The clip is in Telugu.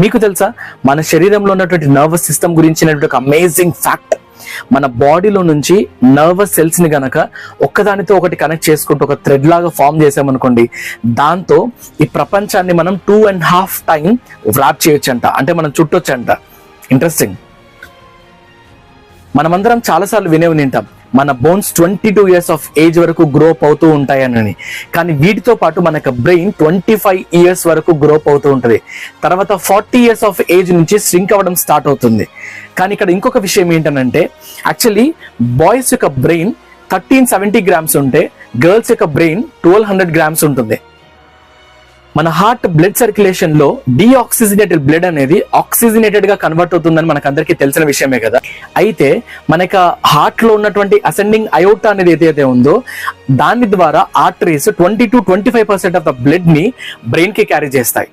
మీకు తెలుసా మన శరీరంలో ఉన్నటువంటి నర్వస్ సిస్టమ్ గురించినటువంటి ఒక అమేజింగ్ ఫ్యాక్ట్, మన బాడీలో నుంచి నర్వస్ సెల్స్ ని గనక ఒక్కదానితో ఒకటి కనెక్ట్ చేసుకుంటూ ఒక థ్రెడ్ లాగా ఫామ్ చేసామనుకోండి, దాంతో ఈ ప్రపంచాన్ని మనం 2.5 టైం వ్రాప్ చేయొచ్చంట, అంటే మనం చుట్టొచ్చంట. ఇంట్రెస్టింగ్. మనమందరం చాలాసార్లు వినే వింటాం మన బోన్స్ 22 years ఆఫ్ ఏజ్ వరకు గ్రోప్ అవుతూ ఉంటాయని. కానీ వీటితో పాటు మన బ్రెయిన్ 25 years వరకు గ్రోప్ అవుతూ ఉంటుంది. తర్వాత 40 years ఆఫ్ ఏజ్ నుంచి ష్రింక్ అవ్వడం స్టార్ట్ అవుతుంది. కానీ ఇక్కడ ఇంకొక విషయం ఏంటంటే, యాక్చువల్లీ బాయ్స్ యొక్క బ్రెయిన్ 1370 grams ఉంటే గర్ల్స్ యొక్క బ్రెయిన్ 1200 grams ఉంటుంది. మన హార్ట్ బ్లడ్ సర్క్యులేషన్ లో డీఆక్సిజనేటెడ్ బ్లడ్ అనేది ఆక్సిజనేటెడ్ గా కన్వర్ట్ అవుతుందని మనకు అందరికీ తెలిసిన విషయమే కదా. అయితే మనకి హార్ట్ లో ఉన్నటువంటి అసెండింగ్ అయోటా అనేది ఏదైతే ఉందో, దాని ద్వారా arteries 20 to 25% of the blood ని బ్రెయిన్ కి క్యారీ చేస్తాయి.